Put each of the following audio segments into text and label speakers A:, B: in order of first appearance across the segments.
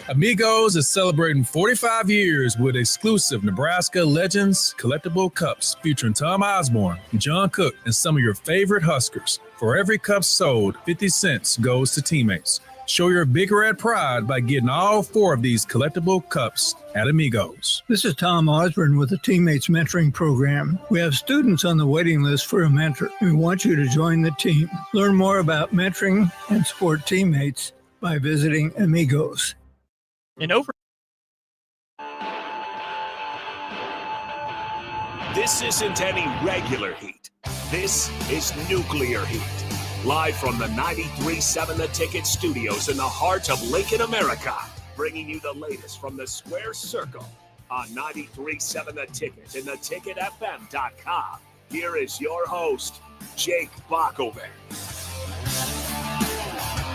A: Amigos is celebrating 45 years with exclusive Nebraska Legends collectible cups featuring Tom Osborne, John Cook, and some of your favorite Huskers. For every cup sold, 50 cents goes to teammates. Show your Big Red pride by getting all 4 of these collectible cups at Amigos.
B: This is Tom Osborne with the Teammates Mentoring Program. We have students on the waiting list for a mentor. We want you to join the team. Learn more about mentoring and support teammates by visiting Amigos.
C: And over.
D: This isn't any regular heat. This is nuclear heat. Live from the 93.7 The Ticket studios in the heart of Lincoln, America. Bringing you the latest from the Square Circle on 93.7 The Ticket and theticketfm.com. Here is your host, Jake Bockoven.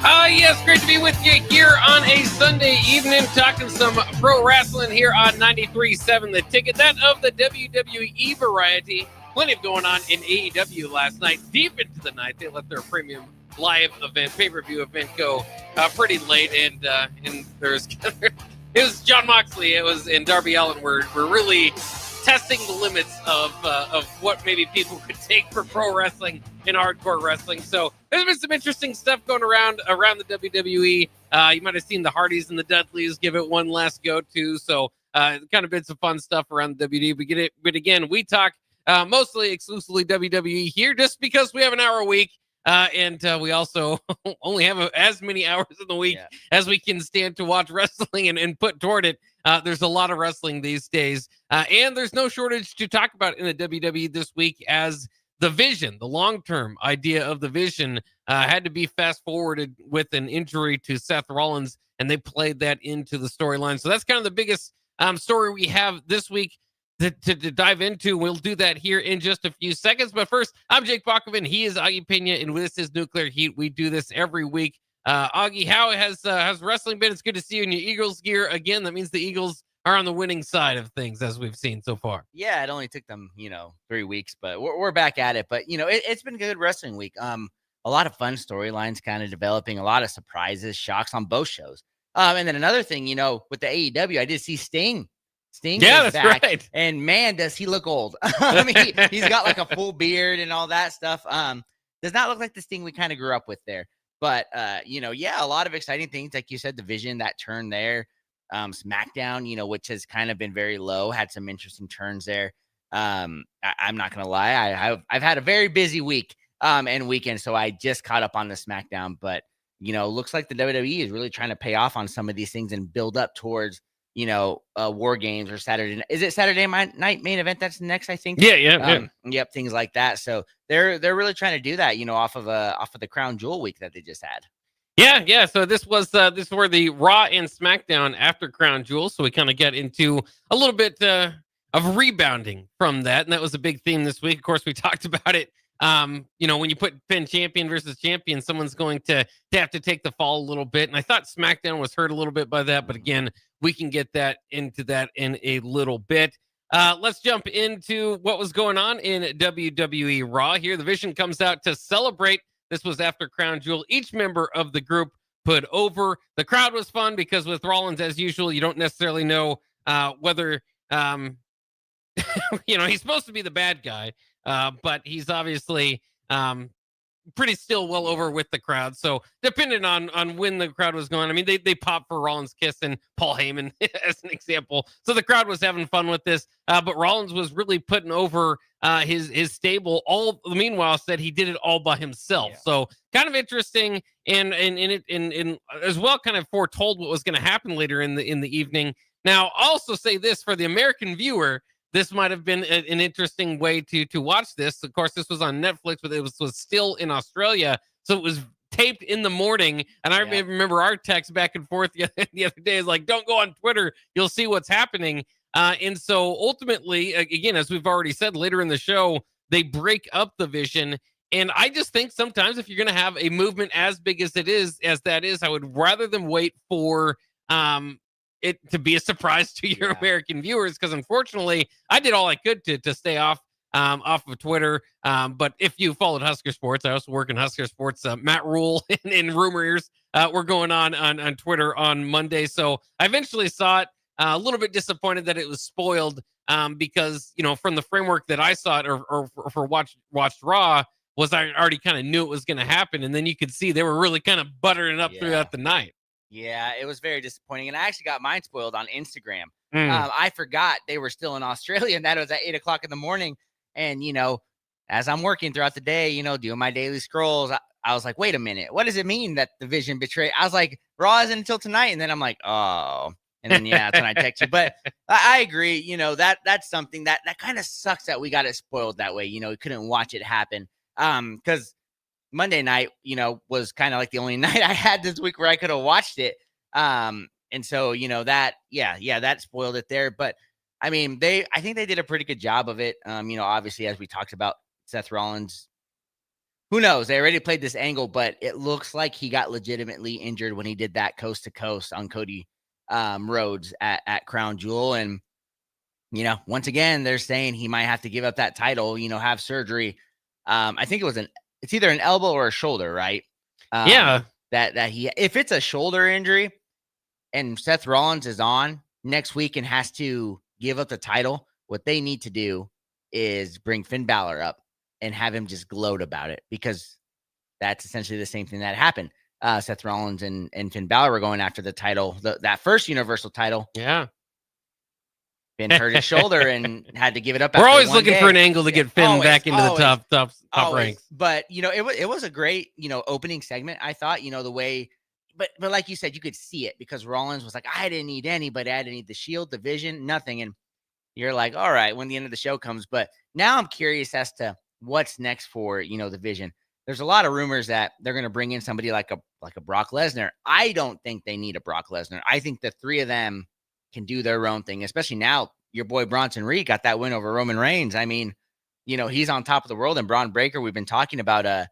E: Yes, great to be with you here on a Sunday evening, talking some pro wrestling here on 93.7 The Ticket. That of the WWE variety. Plenty of going on in AEW last night. Deep into the night, they let their premium live event, pay-per-view event go pretty late, and there's it was Jon Moxley, and Darby Allin were really testing the limits of what maybe people could take for pro wrestling and hardcore wrestling. So there's been some interesting stuff going around the WWE. You might have seen the Hardys and the Dudleys give it one last go too. So kind of been some fun stuff around the WWE. But again, we talk mostly exclusively WWE here, just because we have an hour a week. And we also only have as many hours in the week as we can stand to watch wrestling and put toward it. There's a lot of wrestling these days. And there's no shortage to talk about in the WWE this week, as the vision, the long-term idea of the vision had to be fast-forwarded with an injury to Seth Rollins, and they played that into the storyline. So that's kind of the biggest story we have this week to dive into. We'll do that here in just a few seconds. But first, I'm Jake Bockoven. He is Augie Pena, and this is Nuclear Heat. We do this every week. Augie, how has wrestling been? It's good to see you in your Eagles gear again. That means the Eagles are on the winning side of things, as we've seen so far.
F: Yeah, it only took them, 3 weeks, but we're back at it. But, it's been a good wrestling week. A lot of fun storylines kind of developing, a lot of surprises, shocks on both shows. And then another thing, with the AEW, I did see Sting.
E: Yeah, that's
F: back,
E: right.
F: And man, does he look old. I mean, he's got like a full beard and all that stuff. Does not look like the Sting we kind of grew up with there. But, a lot of exciting things. Like you said, the vision, that turn there. SmackDown, which has kind of been very low, had some interesting turns there. I'm not going to lie. I've had a very busy week and weekend, so I just caught up on the SmackDown. But, looks like the WWE is really trying to pay off on some of these things and build up towards War Games or Saturday. Is it Saturday night main event that's next, I think?
E: Yeah.
F: Yep, things like that. So they're really trying to do that, off of the Crown Jewel week that they just had.
E: Yeah. So this were the Raw and SmackDown after Crown Jewel. So we kind of get into a little bit of rebounding from that, and that was a big theme this week. Of course, we talked about it. When you put pin champion versus champion, someone's going to have to take the fall a little bit. And I thought SmackDown was hurt a little bit by that, but again, we can get into that in a little bit. Let's jump into what was going on in WWE Raw here. The Vision comes out to celebrate. This was after Crown Jewel. Each member of the group put over. The crowd was fun because with Rollins, as usual, you don't necessarily know whether he's supposed to be the bad guy, but he's obviously pretty still well over with the crowd. So depending on when the crowd was going, I mean, they popped for Rollins' kiss and Paul Heyman as an example. So the crowd was having fun with this, but Rollins was really putting over his stable. All meanwhile said he did it all by himself. Yeah. So kind of interesting, and as well, kind of foretold what was going to happen later in the evening. Now, I'll also say this for the American viewer. This might have been an interesting way to watch this. Of course, this was on Netflix, but it was still in Australia. So it was taped in the morning. And I remember our text back and forth the other day is like, don't go on Twitter. You'll see what's happening. And so ultimately, again, as we've already said later in the show, they break up the Vision. And I just think sometimes if you're going to have a movement as big as that is, I would rather them wait for it to be a surprise to your American viewers, because unfortunately I did all I could to stay off of Twitter. But if you followed Husker Sports, I also work in Husker Sports. Matt Rule in Rumor Ears were going on Twitter on Monday. So I eventually saw it. A little bit disappointed that it was spoiled because, from the framework that I saw it or for watched Raw, was I already kind of knew it was going to happen. And then you could see they were really kind of buttering it up throughout the night.
F: Yeah, it was very disappointing. And I actually got mine spoiled on Instagram.
E: Mm.
F: I forgot they were still in Australia, and that was at 8 o'clock in the morning. And, as I'm working throughout the day, doing my daily scrolls, I was like, wait a minute. What does it mean that the Vision betrayed? I was like, Raw isn't until tonight. And then I'm like, oh. And then, that's when I text you. But I agree, that's something that kind of sucks that we got it spoiled that way. We couldn't watch it happen. Because Monday night, was kind of like the only night I had this week where I could have watched it. And so, that spoiled it there. But I mean, I think they did a pretty good job of it. Obviously, as we talked about, Seth Rollins, who knows? They already played this angle, but it looks like he got legitimately injured when he did that coast to coast on Cody Rhodes at Crown Jewel. And, once again, they're saying he might have to give up that title, have surgery. I think it's either an elbow or a shoulder, right?
E: Yeah.
F: If it's a shoulder injury and Seth Rollins is on next week and has to give up the title, what they need to do is bring Finn Balor up and have him just gloat about it, because that's essentially the same thing that happened. Seth Rollins and Finn Balor were going after the title, that first Universal title.
E: Yeah.
F: Finn hurt his shoulder and had to give it up.
E: We're always looking for an angle to get Finn back into the top ranks.
F: But it was a great opening segment. I thought the way, but like you said, you could see it because Rollins was like, I didn't need anybody. I didn't need the Shield, the Vision, nothing. And you're like, all right, when the end of the show comes. But now I'm curious as to what's next for the Vision. There's a lot of rumors that they're going to bring in somebody like a Brock Lesnar. I don't think they need a Brock Lesnar. I think the three of them can do their own thing, especially now your boy Bronson Reed got that win over Roman Reigns. I mean, he's on top of the world, and Braun Breaker, we've been talking about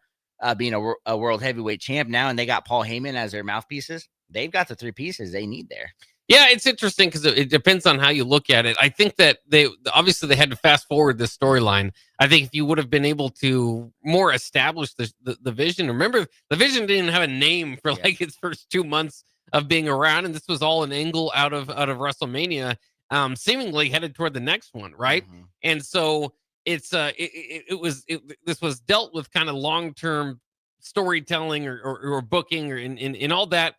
F: being a world heavyweight champ now, and they got Paul Heyman as their mouthpieces. They've got the three pieces they need there.
E: Yeah, it's interesting because it depends on how you look at it. I think that they had to fast forward this storyline. I think if you would have been able to more establish the Vision, remember the Vision didn't have a name for like its first 2 months of being around, and this was all an angle out of WrestleMania, seemingly headed toward the next one, right? Mm-hmm. And so it's this was dealt with kind of long-term storytelling or booking or in all that.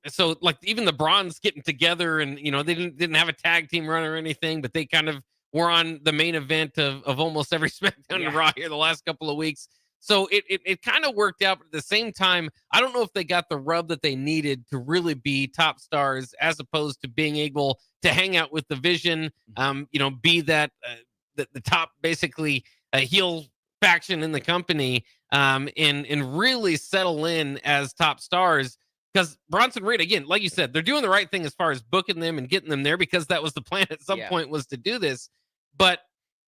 E: So like even the Bronze getting together and they didn't have a tag team run or anything, but they kind of were on the main event of almost every SmackDown and Raw here the last couple of weeks. So it kind of worked out, but at the same time, I don't know if they got the rub that they needed to really be top stars, as opposed to being able to hang out with the Vision, be that the top basically heel faction in the company, and really settle in as top stars. Because Bronson Reed, again, like you said, they're doing the right thing as far as booking them and getting them there, because that was the plan at some point, was to do this. But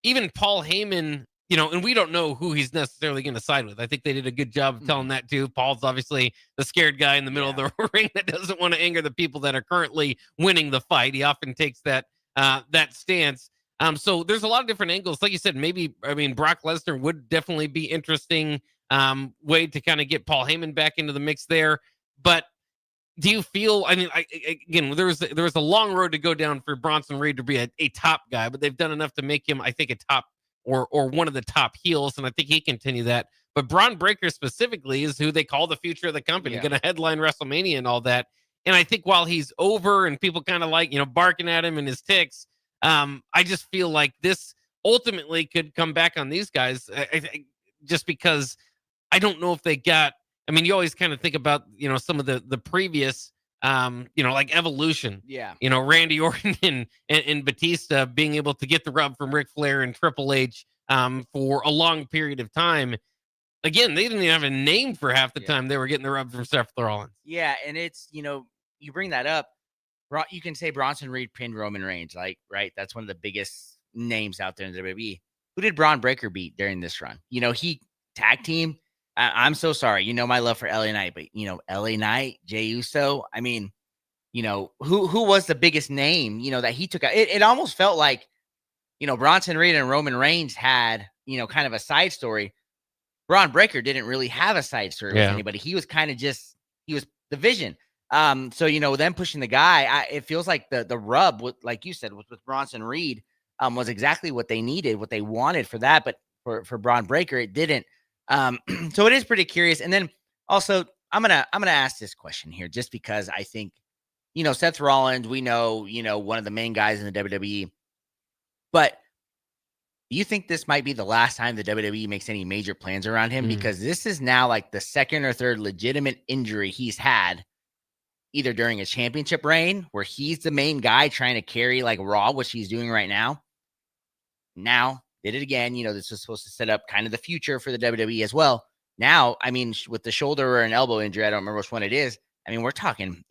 E: even Paul Heyman, and we don't know who he's necessarily going to side with. I think they did a good job of telling that too. Paul's obviously the scared guy in the middle of the ring that doesn't want to anger the people that are currently winning the fight. He often takes that stance. So there's a lot of different angles. Like you said, Brock Lesnar would definitely be interesting way to kind of get Paul Heyman back into the mix there. But do you feel? Again, there was a long road to go down for Bronson Reed to be a top guy, but they've done enough to make him, I think, a top or one of the top heels, and I think he can continue that. But Braun Breaker specifically is who they call the future of the company, going to headline WrestleMania and all that. And I think while he's over and people kind of like barking at him and his ticks, I just feel like this ultimately could come back on these guys. Just because I don't know if they got. You always kind of think about, some of the previous, like Evolution.
F: Yeah.
E: Randy Orton and Batista being able to get the rub from Ric Flair and Triple H for a long period of time. Again, they didn't even have a name for half the time they were getting the rub from Seth Rollins.
F: Yeah, and it's, you bring that up, you can say Bronson Reed pinned Roman Reigns, right? That's one of the biggest names out there in the WWE. Who did Braun Breaker beat during this run? He tag team. I'm so sorry. My love for LA Knight, but LA Knight, Jey Uso. Who was the biggest name, that he took out? It almost felt like, Bronson Reed and Roman Reigns had, kind of a side story. Braun Breaker didn't really have a side story with anybody. He was kind of just he was the vision. So them pushing the guy, it feels like the rub with, like you said, with Bronson Reed, was exactly what they needed, what they wanted for that, but for Braun Breaker, it didn't. So it is pretty curious. And then also, I'm gonna ask this question here, just because I think, Seth Rollins, we know, one of the main guys in the WWE, but do you think this might be the last time the WWE makes any major plans around him? Because this is now like the second or third legitimate injury he's had, either during a championship reign where he's the main guy trying to carry like Raw, which he's doing right now. Now did it again. This was supposed to set up kind of the future for the WWE as well. Now, I mean, with the shoulder or an elbow injury, I don't remember which one it is. I mean, we're talking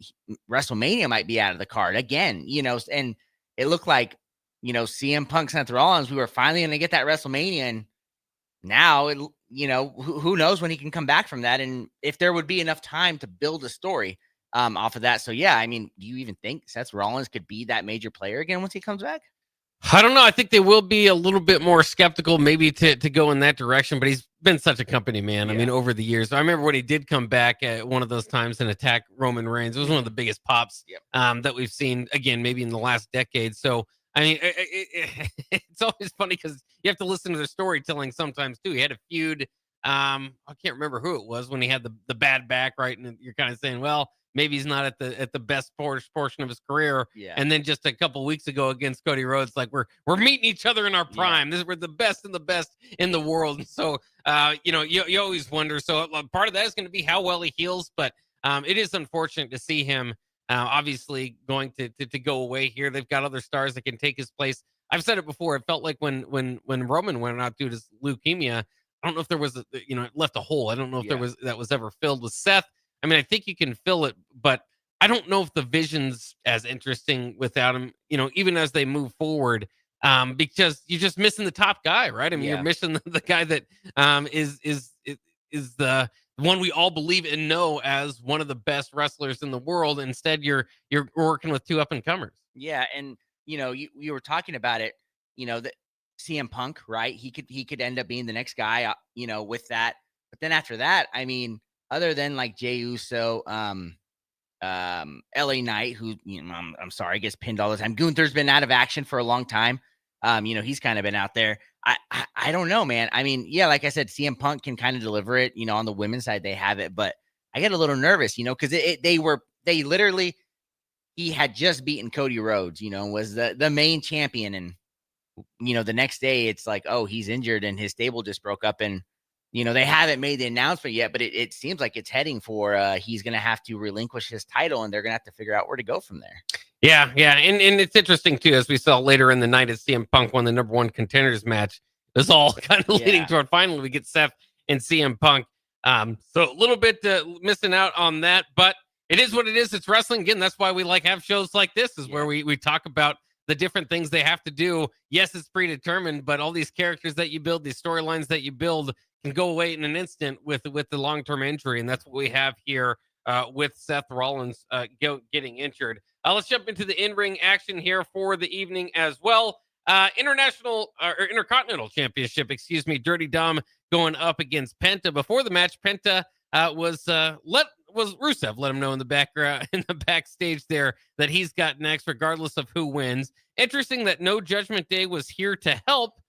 F: WrestleMania might be out of the card again, and it looked like, CM Punk, Seth Rollins, we were finally going to get that WrestleMania. And now, who knows when he can come back from that, and if there would be enough time to build a story off of that. So, yeah, I mean, do you even think Seth Rollins could be that major player again once he comes back?
E: I don't know. I think they will be a little bit more skeptical maybe to go in that direction, but he's been such a company man. I mean, over the years. I remember when he did come back at one of those times and attack Roman Reigns. It was one of the biggest pops that we've seen, again, maybe in the last decade. So, I mean, it's always funny because you have to listen to their storytelling sometimes, too. He had a feud. I can't remember who it was when he had the bad back, right? And you're kind of saying, well, maybe he's not at the best portion of his career. Yeah. And then just a couple weeks ago against Cody Rhodes, like we're meeting each other in our prime. We're the best in the world. And so, you always wonder. So part of that is going to be how well he heals. But it is unfortunate to see him obviously going to go away here. They've got other stars that can take his place. I've said it before. It felt like when Roman went out due to leukemia, I don't know if there was it left a hole. I don't know if that was ever filled with Seth. I mean, I think you can fill it, but I don't know if the vision's as interesting without him, even as they move forward, because you're just missing the top guy, right? I mean, you're missing the guy that is the one we all believe and know as one of the best wrestlers in the world. Instead, you're working with two up-and-comers.
F: Yeah, and, you were talking about it, that CM Punk, right? He could end up being the next guy, with that. But then after that, I mean, other than like Jey Uso, LA Knight, who, I'm sorry, gets pinned all the time. Gunther's been out of action for a long time. He's kind of been out there. I don't know, man. I mean, yeah, like I said, CM Punk can kind of deliver it. On the women's side, they have it, but I get a little nervous, because he had just beaten Cody Rhodes, was the main champion. And, the next day it's like, oh, he's injured and his stable just broke up, and, they haven't made the announcement yet, but it seems like it's heading for he's going to have to relinquish his title, and they're going to have to figure out where to go from there.
E: Yeah. And it's interesting, too, as we saw later in the night as CM Punk won the number one contenders match. It was all kind of leading toward finally we get Seth and CM Punk. So a little bit missing out on that, but it is what it is. It's wrestling. Again, that's why we have shows like this, is where we talk about the different things they have to do. Yes, it's predetermined, but all these characters that you build, these storylines that you build, can go away in an instant with the long-term injury, and that's what we have here with Seth Rollins getting injured. Let's jump into the in-ring action here for the evening as well. Intercontinental Championship, Dirty Dom going up against Penta. Before the match, Penta Rusev let him know in the background, in the backstage there, that he's got next, regardless of who wins. Interesting that no Judgment Day was here to help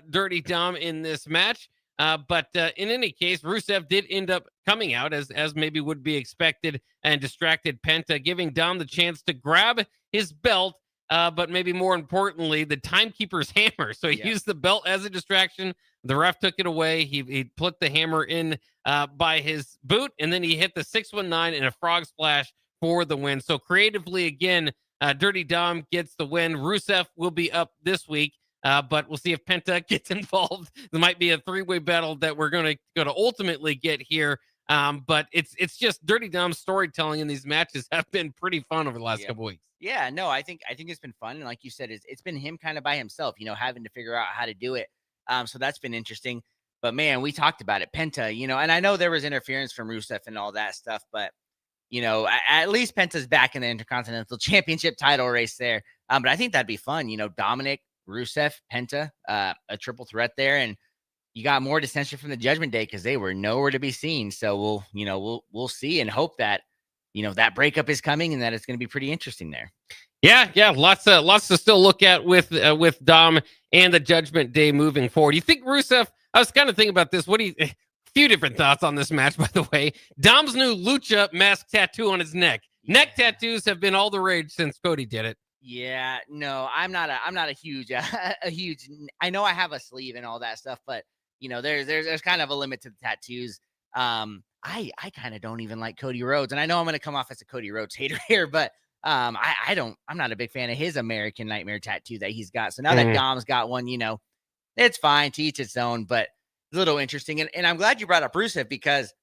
E: Dirty Dom in this match. But in any case, Rusev did end up coming out as maybe would be expected, and distracted Penta, giving Dom the chance to grab his belt. But maybe more importantly, the timekeeper's hammer. So he used the belt as a distraction. The ref took it away. He put the hammer in by his boot, and then he hit the 619 and a frog splash for the win. So creatively, again, Dirty Dom gets the win. Rusev will be up this week, but we'll see if Penta gets involved. There might be a three-way battle that we're going to ultimately get here. But it's just Dirty Dom's storytelling in these matches have been pretty fun over the last couple weeks.
F: Yeah, no, I think it's been fun. And like you said, it's been him kind of by himself, having to figure out how to do it. So that's been interesting. But man, we talked about it. Penta, and I know there was interference from Rusev and all that stuff, but at least Penta's back in the Intercontinental Championship title race there. But I think that'd be fun. Dominic, Rusev, Penta, a triple threat there. And you got more dissension from the Judgment Day because they were nowhere to be seen. So we'll see and hope that, that breakup is coming and that it's going to be pretty interesting there.
E: Yeah, lots to still look at with Dom and the Judgment Day moving forward. You think Rusev? I was kind of thinking about this. A few different thoughts on this match, by the way. Dom's new lucha mask tattoo on his neck. Yeah. Neck tattoos have been all the rage since Cody did it.
F: Yeah, no, I'm not a huge I know I have a sleeve and all that stuff, but there's kind of a limit to the tattoos. I kind of don't even like Cody Rhodes, and I know I'm going to come off as a Cody Rhodes hater here, but I'm not a big fan of his American Nightmare tattoo that he's got. So now that Dom's got one, it's fine to each its own, but it's a little interesting. And I'm glad you brought up Rusev because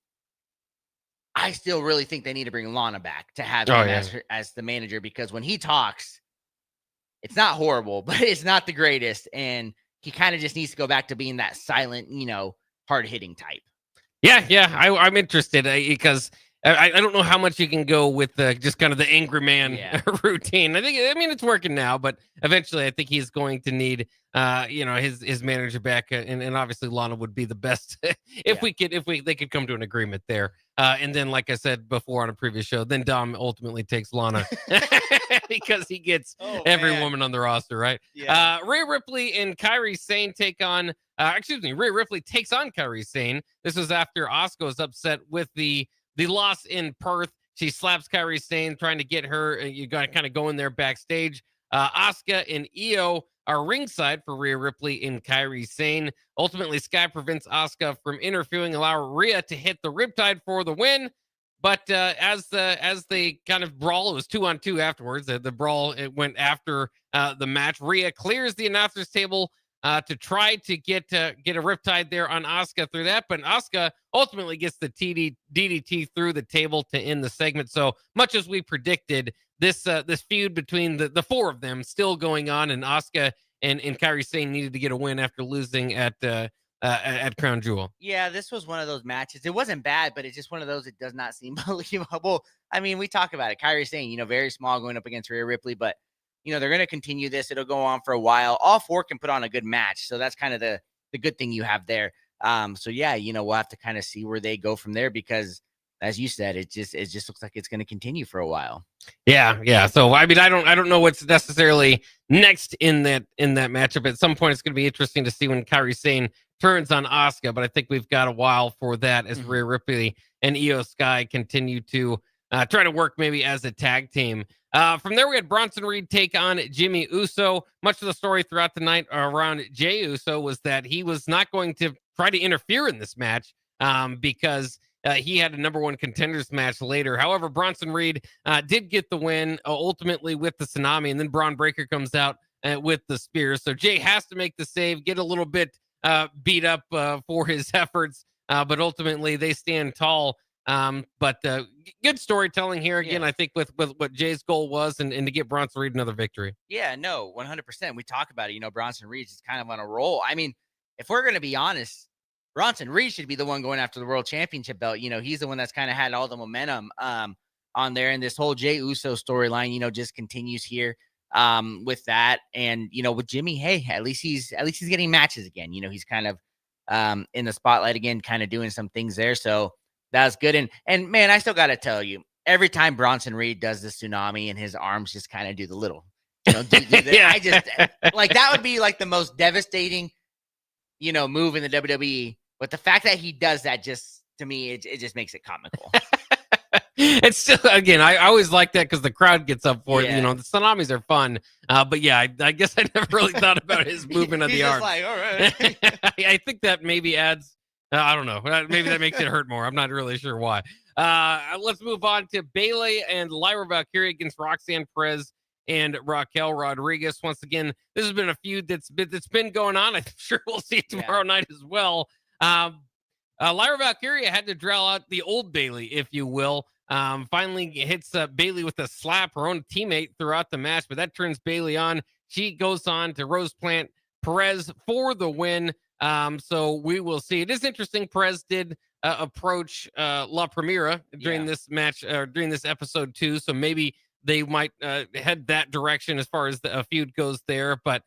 F: I still really think they need to bring Lana back to have him as the manager, because when he talks, it's not horrible, but it's not the greatest. And he kind of just needs to go back to being that silent, hard hitting type.
E: Yeah. I'm interested because I don't know how much you can go with just kind of the angry man routine. I mean, it's working now, but eventually I think he's going to need, his manager back. And obviously Lana would be the best if they could come to an agreement there. And then, like I said before on a previous show, then Dom ultimately takes Lana because he gets every woman on the roster, right? Yeah. Rhea Ripley and Kairi Sane take on, Rhea Ripley takes on Kairi Sane. This was after Asuka was upset with the loss in Perth. She slaps Kairi Sane, trying to get her. You got to kind of go in there backstage. Asuka and Io are ringside for Rhea Ripley and Kairi Sane. Ultimately, Sky prevents Asuka from interfering, allow Rhea to hit the Riptide for the win. But as they kind of brawl, it was 2-on-2 afterwards. The brawl, it went after the match. Rhea clears the announcer's table to try to get a Riptide there on Asuka through that, but Asuka ultimately gets the DDT through the table to end the segment. So much as we predicted, this feud between the four of them still going on, and Asuka and Kairi Sane needed to get a win after losing at Crown Jewel.
F: Yeah, this was one of those matches. It wasn't bad, but it's just one of those that does not seem believable. I mean, we talk about it. Kairi Sane, very small going up against Rhea Ripley, but they're going to continue this. It'll go on for a while. All four can put on a good match. So that's kind of the good thing you have there. So yeah, we'll have to kind of see where they go from there, because as you said, it just looks like it's going to continue for a while.
E: Yeah. So I mean, I don't know what's necessarily next in that matchup. At some point, it's going to be interesting to see when Kairi Sane turns on Asuka, but I think we've got a while for that as Rhea Ripley and Io Sky continue to try to work maybe as a tag team. From there, we had Bronson Reed take on Jimmy Uso. Much of the story throughout the night around Jey Uso was that he was not going to try to interfere in this match because he had a number one contenders match later. However, Bronson Reed did get the win ultimately with the Tsunami, and then Braun Breaker comes out with the spear. So Jey has to make the save, get a little bit beat up for his efforts, but ultimately they stand tall. But good storytelling here again. I think with what Jay's goal was, and to get Bronson Reed another victory.
F: Yeah, no, 100%. We talk about it. Bronson Reed is kind of on a roll. I mean, if we're going to be honest, Bronson Reed should be the one going after the world championship belt. He's the one that's kind of had all the momentum on there, and this whole Jey Uso storyline, just continues here with that. And with Jimmy, hey, at least he's getting matches again. He's kind of in the spotlight again, kind of doing some things there. So that's good. And man, I still got to tell you, every time Bronson Reed does the Tsunami and his arms just kind of do the little, do
E: yeah.
F: I just like, that would be like the most devastating, move in the WWE. But the fact that he does that, just to me, it just makes it comical.
E: It's still, again, I always like that because the crowd gets up for it. The Tsunamis are fun. But yeah, I guess I never really thought about his movement of the arm.
F: Like, all right.
E: I think that maybe adds, I don't know. Maybe that makes it hurt more. I'm not really sure why. Let's move on to Bayley and Lyra Valkyria against Roxanne Perez and Raquel Rodriguez. Once again, this has been a feud that's been going on. I'm sure we'll see it tomorrow night as well. Lyra Valkyria had to draw out the old Bayley, if you will. Finally hits Bayley with a slap, her own teammate throughout the match, but that turns Bayley on. She goes on to Rose Plant Perez for the win. So we will see. It is interesting. Perez did approach La Primera during this match, or during this episode too. So maybe they might head that direction as far as the feud goes there. But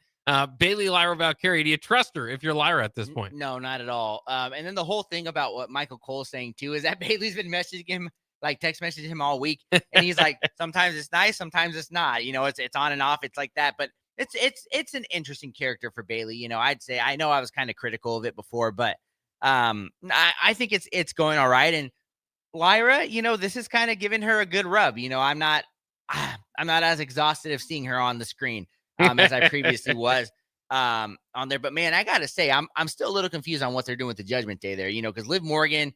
E: Bailey Lyra Valkyrie, do you trust her if you're Lyra at this point?
F: No, not at all. And then the whole thing about what Michael Cole's saying too is that Bailey's been messaging him, like text messaging him all week, and he's like, sometimes it's nice, sometimes it's not. It's on and off. It's like that, but it's an interesting character for Bailey. I'd say I know I was kind of critical of it before, but I think it's going all right. And Lyra, this is kind of giving her a good rub. I'm not as exhausted of seeing her on the screen as I previously was on there. But man, I gotta say, I'm still a little confused on what they're doing with the Judgment Day there. Because Liv Morgan,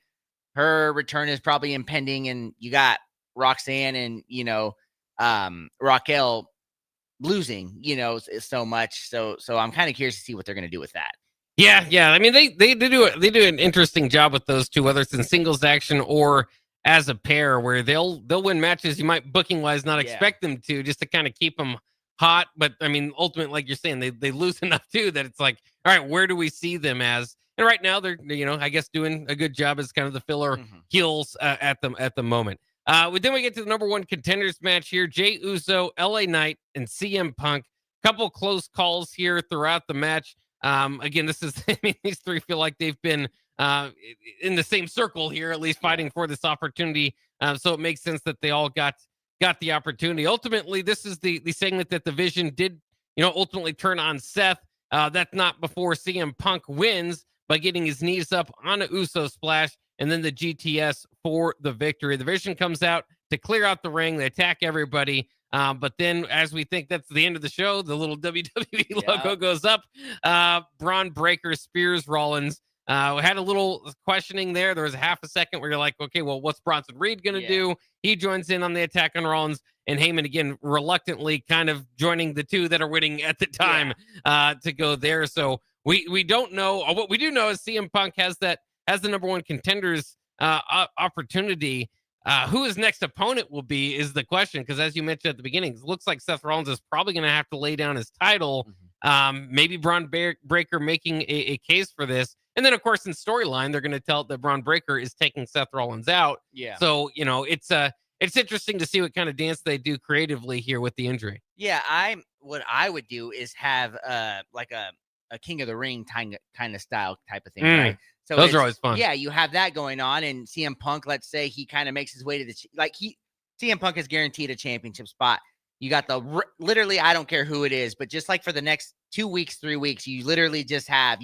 F: her return is probably impending, and you got Roxanne and Raquel losing, so much. So I'm kind of curious to see what they're gonna do with that.
E: Yeah. I mean, they do an interesting job with those two, whether it's in singles action or as a pair, where they'll win matches you might booking wise not expect them to, just to kind of keep them hot. But I mean, ultimately, like you're saying, they lose enough too that it's like, all right, where do we see them as? And right now they're I guess doing a good job as kind of the filler heels at the moment. Then we get to the number one contenders match here: Jey Uso, LA Knight, and CM Punk. Couple close calls here throughout the match. Again, these three feel like they've been in the same circle here, at least fighting for this opportunity. So it makes sense that they all got the opportunity. Ultimately, this is the segment that the Vision did, ultimately turn on Seth. That's not before CM Punk wins by getting his knees up on a Uso splash, and then the GTS for the victory. The Vision comes out to clear out the ring. They attack everybody. But then, as we think that's the end of the show, the little WWE logo goes up. Braun Breaker spears Rollins. We had a little questioning there. There was a half a second where you're like, okay, well, what's Bronson Reed going to do? He joins in on the attack on Rollins, and Heyman, again, reluctantly kind of joining the two that are winning at the time to go there. So we don't know. What we do know is CM Punk has the number one contenders opportunity. Who his next opponent will be is the question, because as you mentioned at the beginning, it looks like Seth Rollins is probably going to have to lay down his title. Maybe Braun Breaker making a case for this. And then, of course, in storyline, they're going to tell that Braun Breaker is taking Seth Rollins out. Yeah. So, it's interesting to see what kind of dance they do creatively here with the injury.
F: Yeah, what I would do is have like a King of the Ring kind of style type of thing, right? So
E: those are always fun.
F: Yeah, you have that going on, and CM Punk, let's say he kind of makes his way to CM Punk is guaranteed a championship spot. You got literally, I don't care who it is, but just like for the next 2 weeks, 3 weeks, you literally just have,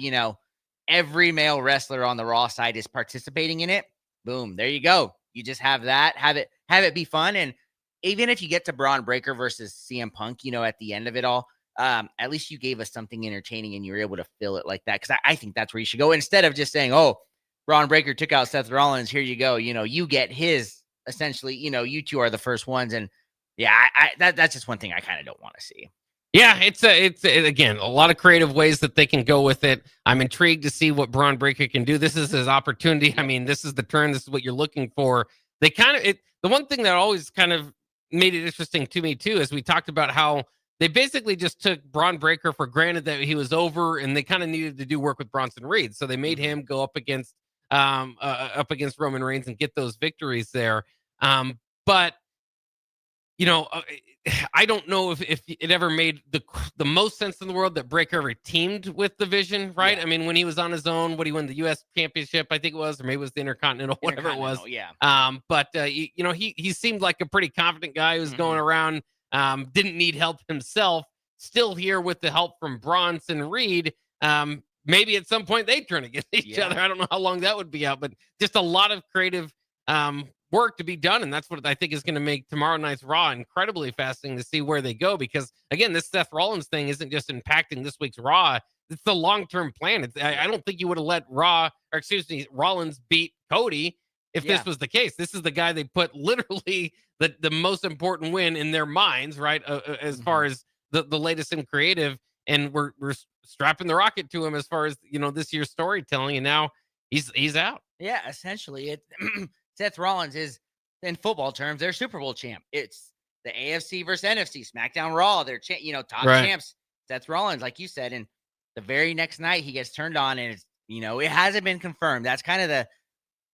F: every male wrestler on the Raw side is participating in it. Boom, there you go. You just have that, have it be fun. And even if you get to Braun Breaker versus CM Punk, at the end of it all, at least you gave us something entertaining and you were able to fill it like that. Because I think that's where you should go, instead of just saying, oh, Braun Breaker took out Seth Rollins, here you go. You get his, essentially, you two are the first ones. And yeah, that's just one thing I kind of don't want to see.
E: Yeah, it's again, a lot of creative ways that they can go with it. I'm intrigued to see what Braun Breaker can do. This is his opportunity. I mean, this is the turn. This is what you're looking for. They the one thing that always kind of made it interesting to me too, is we talked about how they basically just took Braun Breaker for granted that he was over, and they kind of needed to do work with Bronson Reed. So they made him go up against Roman Reigns and get those victories there. But I don't know if it ever made the most sense in the world that Breaker ever teamed with the Vision, right? Yeah. I mean, when he was on his own, he won the U.S. Championship, I think it was, or maybe it was the Intercontinental, whatever it was.
F: Yeah.
E: But he seemed like a pretty confident guy who was going around, didn't need help himself. Still here with the help from Bronson Reed. Maybe at some point they turn against each other. I don't know how long that would be out, but just a lot of creative work to be done, and that's what I think is going to make tomorrow night's Raw incredibly fascinating to see where they go, because again, this Seth Rollins thing isn't just impacting this week's Raw, it's the long-term plan. I don't think you would have let Rollins beat Cody if this was the case. This is the guy they put literally the most important win in their minds, right? As far as the latest in creative, and we're strapping the rocket to him as far as this year's storytelling, and now he's out.
F: Yeah, essentially Seth Rollins is, in football terms, their Super Bowl champ. It's the AFC versus NFC, SmackDown Raw. They're top champs. Seth Rollins, like you said, and the very next night he gets turned on, and it's it hasn't been confirmed. That's kind of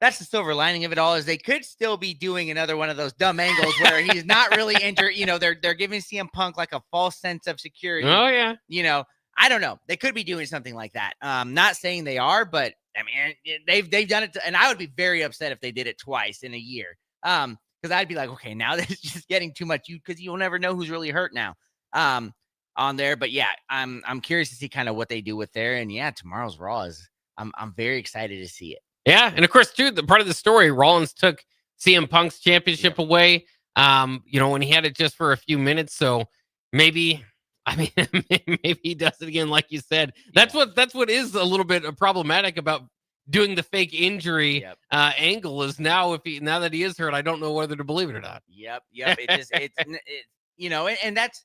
F: that's the silver lining of it all, is they could still be doing another one of those dumb angles where he's not really entered. They're giving CM Punk like a false sense of security.
E: Oh yeah.
F: I don't know. They could be doing something like that. Not saying they are, but I mean, they've done it. And I would be very upset if they did it twice in a year. Because I'd be like, okay, now this is just getting too much. Because you'll never know who's really hurt now. On there, but yeah, I'm curious to see kind of what they do with there. And yeah, tomorrow's Raw is. I'm very excited to see it.
E: Yeah, and of course, too, the part of the story, Rollins took CM Punk's championship away. When he had it just for a few minutes. So maybe he does it again, like you said. That's what is a little bit problematic about doing the fake injury angle. Is now that he is hurt, I don't know whether to believe it or not.
F: Yep. And that's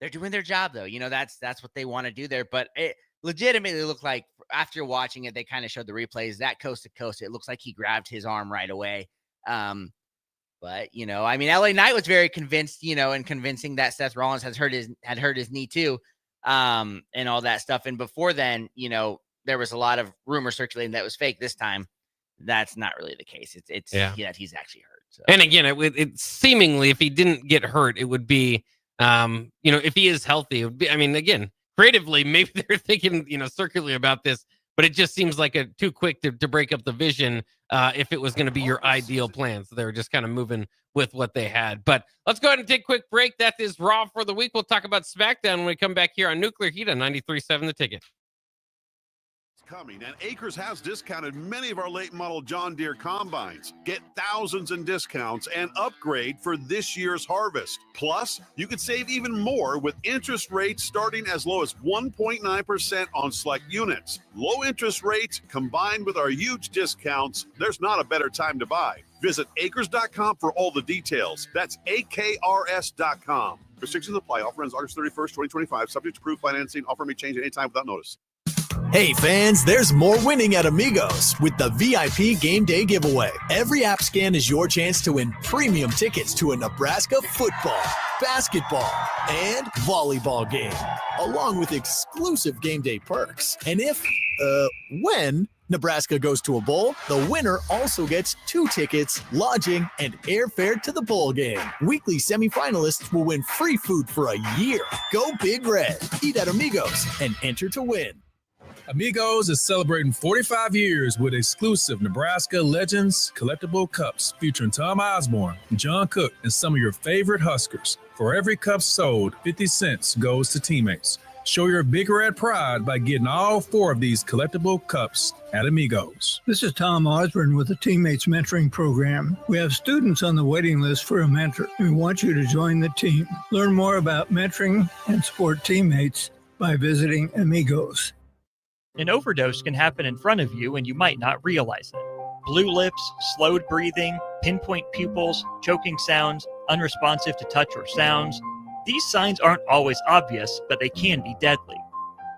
F: they're doing their job though. That's what they want to do there. But it legitimately looked like after watching it, they kind of showed the replays that coast to coast. It looks like he grabbed his arm right away. But LA Knight was very convinced, and convincing that Seth Rollins had hurt his knee too, and all that stuff. And before then, there was a lot of rumors circulating that it was fake. This time, that's not really the case. It's that he's actually hurt. So.
E: And again, it seemingly, if he didn't get hurt, it would be, if he is healthy, it would be. I mean, again, creatively, maybe they're thinking, circularly about this. But it just seems like too quick to break up the vision if it was going to be your ideal plan. So they were just kind of moving with what they had. But let's go ahead and take a quick break. That is Raw for the week. We'll talk about SmackDown when we come back here on Nuclear Heat on 93.7 The Ticket.
C: Coming, and Acres has discounted many of our late model John Deere combines. Get thousands in discounts and upgrade for this year's harvest. Plus, you could save even more with interest rates starting as low as 1.9% on select units. Low interest rates combined with our huge discounts, there's not a better time to buy. Visit acres.com for all the details. That's AKRS.com. Restrictions apply. Offer ends August 31st, 2025. Subject to approved financing. Offer may change at any time without notice.
G: Hey fans, there's more winning at Amigos with the VIP Game Day giveaway. Every app scan is your chance to win premium tickets to a Nebraska football, basketball, and volleyball game, along with exclusive game day perks. And when Nebraska goes to a bowl, the winner also gets 2 tickets, lodging, and airfare to the bowl game. Weekly semifinalists will win free food for a year. Go Big Red, eat at Amigos, and enter to win.
A: Amigos is celebrating 45 years with exclusive Nebraska Legends collectible cups featuring Tom Osborne, John Cook, and some of your favorite Huskers. For every cup sold, 50 cents goes to teammates. Show your Big Red pride by getting all 4 of these collectible cups at Amigos.
B: This is Tom Osborne with the Teammates Mentoring Program. We have students on the waiting list for a mentor. We want you to join the team. Learn more about mentoring and support teammates by visiting Amigos.
H: An overdose can happen in front of you and you might not realize it. Blue lips, slowed breathing, pinpoint pupils, choking sounds, unresponsive to touch or sounds. These signs aren't always obvious, but they can be deadly.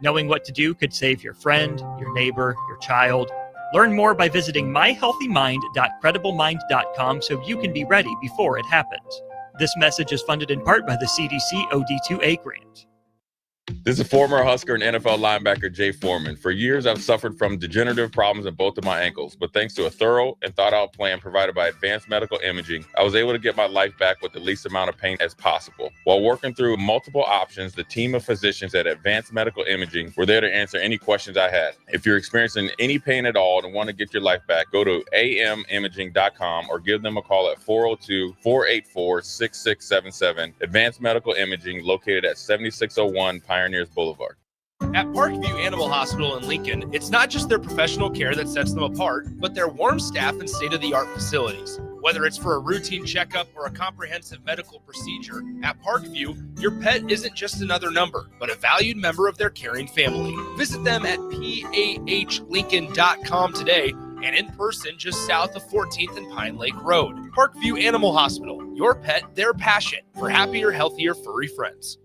H: Knowing what to do could save your friend, your neighbor, your child. Learn more by visiting myhealthymind.crediblemmind.com so you can be ready before it happens. This message is funded in part by the CDC OD2A grant.
I: This is former Husker and NFL linebacker Jay Foreman. For years, I've suffered from degenerative problems in both of my ankles, but thanks to a thorough and thought-out plan provided by Advanced Medical Imaging, I was able to get my life back with the least amount of pain as possible. While working through multiple options, the team of physicians at Advanced Medical Imaging were there to answer any questions I had. If you're experiencing any pain at all and want to get your life back, go to amimaging.com or give them a call at 402-484-6677. Advanced Medical Imaging, located at 7601 Pioneers Boulevard.
J: At Parkview Animal Hospital in Lincoln, it's not just their professional care that sets them apart, but their warm staff and state-of-the-art facilities. Whether it's for a routine checkup or a comprehensive medical procedure, at Parkview, your pet isn't just another number, but a valued member of their caring family. Visit them at pahlincoln.com today and in person just south of 14th and Pine Lake Road. Parkview Animal Hospital, your pet, their passion for happier, healthier, furry friends.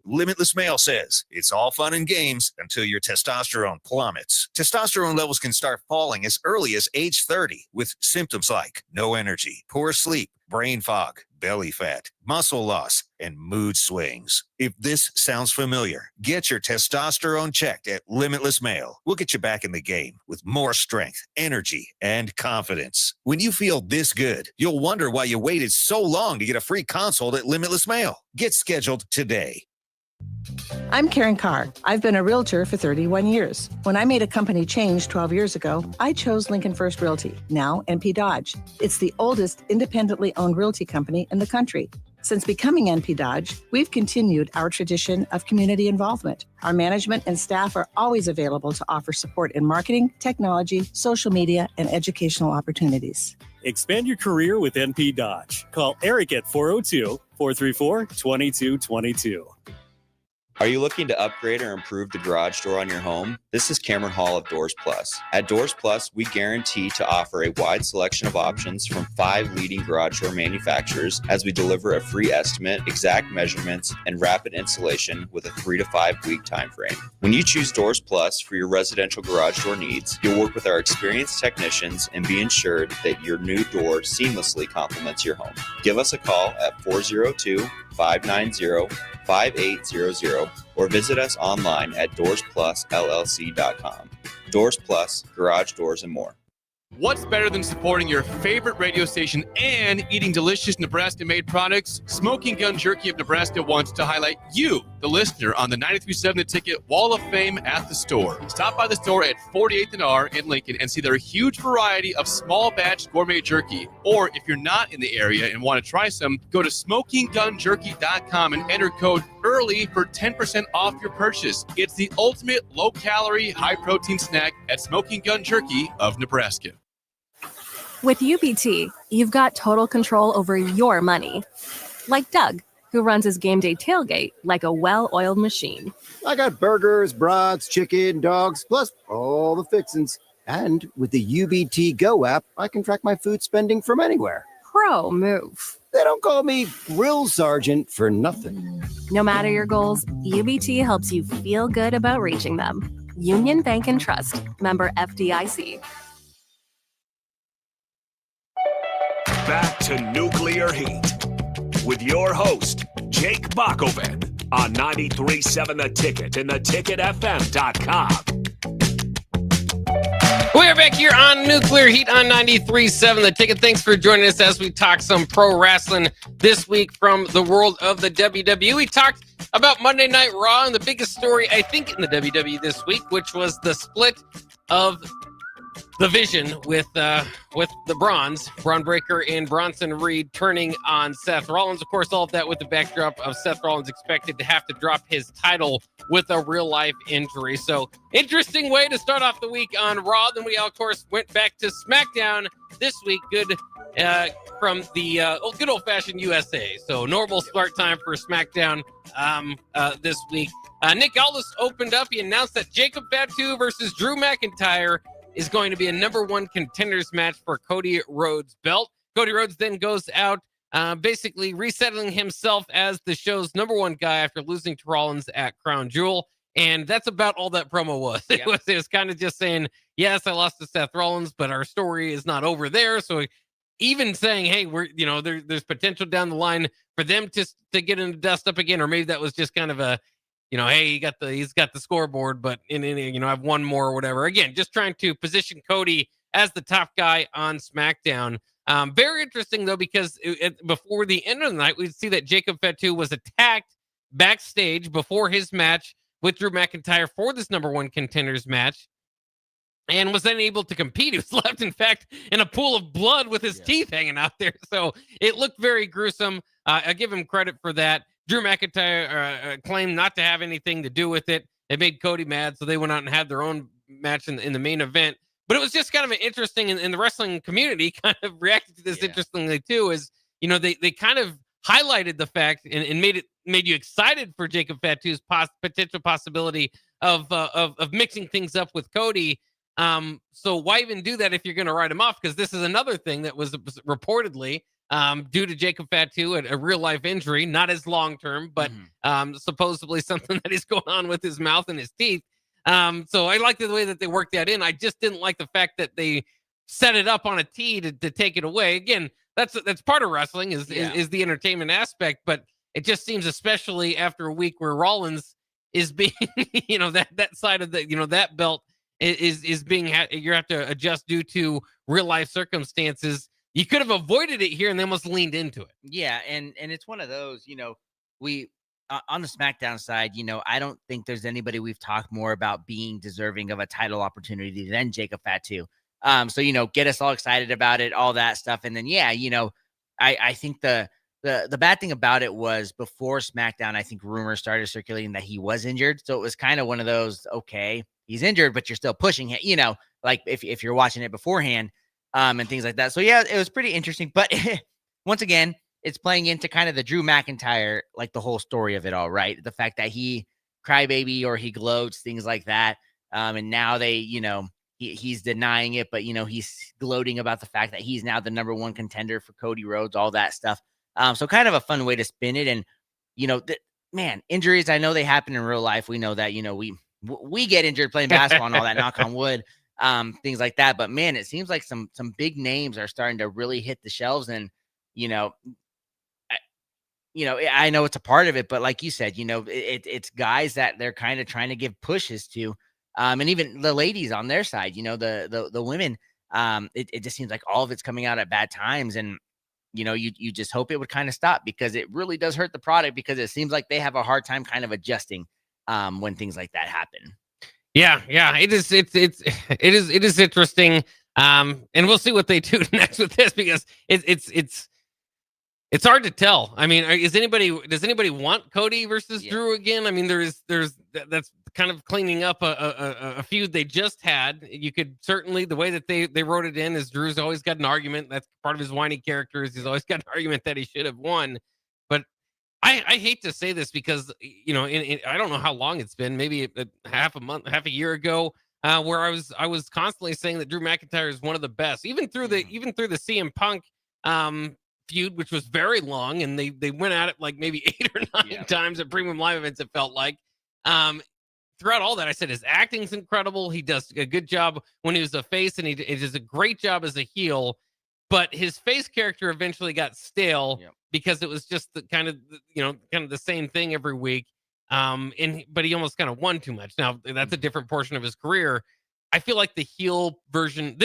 K: Limitless Male says, it's all fun and games until your testosterone plummets. Testosterone levels can start falling as early as age 30 with symptoms like no energy, poor sleep, brain fog, belly fat, muscle loss, and mood swings. If this sounds familiar, get your testosterone checked at Limitless Male. We'll get you back in the game with more strength, energy, and confidence. When you feel this good, you'll wonder why you waited so long to get a free consult at Limitless Male. Get scheduled today.
L: I'm Karen Carr. I've been a realtor for 31 years. When I made a company change 12 years ago, I chose Lincoln First Realty, now NP Dodge. It's the oldest independently owned realty company in the country. Since becoming NP Dodge, we've continued our tradition of community involvement. Our management and staff are always available to offer support in marketing, technology, social media, and educational opportunities.
M: Expand your career with NP Dodge. Call Eric at 402-434-2222.
N: Are you looking to upgrade or improve the garage door on your home? This is Cameron Hall of Doors Plus. At Doors Plus, we guarantee to offer a wide selection of options from 5 leading garage door manufacturers as we deliver a free estimate, exact measurements, and rapid installation with a 3 to 5 week time frame. When you choose Doors Plus for your residential garage door needs, you'll work with our experienced technicians and be ensured that your new door seamlessly complements your home. Give us a call at 402-590-5800 or visit us online at DoorsPlusLLC.com. Doors Plus, garage doors and more.
J: What's better than supporting your favorite radio station and eating delicious Nebraska-made products? Smoking Gun Jerky of Nebraska wants to highlight you, the listener, on the 93.7 The Ticket Wall of Fame at the store. Stop by the store at 48th and R in Lincoln and see their huge variety of small batch gourmet jerky. Or if you're not in the area and want to try some, go to SmokingGunJerky.com and enter code EARLY for 10% off your purchase. It's the ultimate low-calorie, high-protein snack at Smoking Gun Jerky of Nebraska.
O: With UBT, you've got total control over your money. Like Doug, who runs his game day tailgate like a well-oiled machine.
P: I got burgers, brats, chicken, dogs, plus all the fixins. And with the UBT Go app, I can track my food spending from anywhere.
O: Pro move.
P: They don't call me Grill Sergeant for nothing.
O: No matter your goals, UBT helps you feel good about reaching them. Union Bank and Trust. Member FDIC.
D: Back to Nuclear Heat with your host, Jake Bockoven on 93.7 The Ticket and theticketfm.com.
E: We're back here on Nuclear Heat on 93.7 The Ticket. Thanks for joining us as we talk some pro wrestling this week from the world of the WWE. We talked about Monday Night Raw and the biggest story, I think, in the WWE this week, which was the split of the Vision with the Braun Breaker and Bronson Reed turning on Seth Rollins. Of course, all of that with the backdrop of Seth Rollins expected to have to drop his title with a real-life injury. So, interesting way to start off the week on Raw. Then we, of course, went back to SmackDown this week. Good from the good old-fashioned USA. So, normal start time for SmackDown this week. Nick Aldis opened up. He announced that Jacob Fatu versus Drew McIntyre is going to be a number 1 contenders match for Cody Rhodes' belt. Cody Rhodes then goes out, basically resettling himself as the show's number 1 guy after losing to Rollins at Crown Jewel. And that's about all that promo was. Yep. It was kind of just saying, yes, I lost to Seth Rollins, but our story is not over there. So even saying, hey, we're, there's potential down the line for them to get in the dust up again, or maybe that was just kind of a, hey, he's got the scoreboard, but I have one more or whatever. Again, just trying to position Cody as the top guy on SmackDown. Very interesting, though, because before the end of the night, we'd see that Jacob Fatu was attacked backstage before his match with Drew McIntyre for this number 1 contenders match and was then able to compete. He was left, in fact, in a pool of blood with his teeth hanging out there. So it looked very gruesome. I give him credit for that. Drew McIntyre claimed not to have anything to do with it. They made Cody mad, so they went out and had their own match in the main event. But it was just kind of an interesting, in the wrestling community kind of reacted to this interestingly too, is, they kind of highlighted the fact and made you excited for Jacob Fatu's potential possibility of mixing things up with Cody. So why even do that if you're going to write him off? Because this is another thing that was reportedly due to Jacob Fatu, a real life injury, not as long term, but supposedly something that is going on with his mouth and his teeth. So I liked the way that they worked that in. I just didn't like the fact that they set it up on a tee to take it away. Again, that's part of wrestling is the entertainment aspect, but it just seems, especially after a week where Rollins is being, that side of the, that belt is being, you have to adjust due to real life circumstances. You could have avoided it here and they almost leaned into it.
F: Yeah, and it's one of those, we on the SmackDown side, I don't think there's anybody we've talked more about being deserving of a title opportunity than Jacob Fatu. So, get us all excited about it, all that stuff. And then, I think the bad thing about it was before SmackDown, I think rumors started circulating that he was injured. So it was kind of one of those, okay, he's injured, but you're still pushing it, like if you're watching it beforehand, and things like that. So yeah, it was pretty interesting. But once again, it's playing into kind of the Drew McIntyre, like the whole story of it all, right? The fact that he crybaby or he gloats, things like that. And now they, he's denying it, but he's gloating about the fact that he's now the number one contender for Cody Rhodes, all that stuff. So kind of a fun way to spin it. And, man, injuries, I know they happen in real life. We know that, we get injured playing basketball and all that, knock on wood, things like that. But man, it seems like some big names are starting to really hit the shelves. And, I know it's a part of it, but like you said, it's guys that they're kind of trying to give pushes to, and even the ladies on their side, the women, it just seems like all of it's coming out at bad times. And, you just hope it would kind of stop, because it really does hurt the product, because it seems like they have a hard time kind of adjusting, when things like that happen.
E: Yeah. It is interesting. And we'll see what they do next with this, because it's hard to tell. I mean, does anybody want Cody versus Drew again? I mean, that's kind of cleaning up a feud they just had. You could certainly, the way that they wrote it in is Drew's always got an argument. That's part of his whiny character, is he's always got an argument that he should have won. But I hate to say this, because I don't know how long it's been, maybe half a year ago, where I was constantly saying that Drew McIntyre is one of the best, even through the CM Punk feud, which was very long, and they went at it like maybe 8 or 9 times at premium live events, it felt like. Throughout all that, I said his acting's incredible. He does a good job when he was a face, and he does a great job as a heel. But his face character eventually got stale, because it was just the kind of the same thing every week. But he almost kind of won too much. Now that's a different portion of his career. I feel like this heel version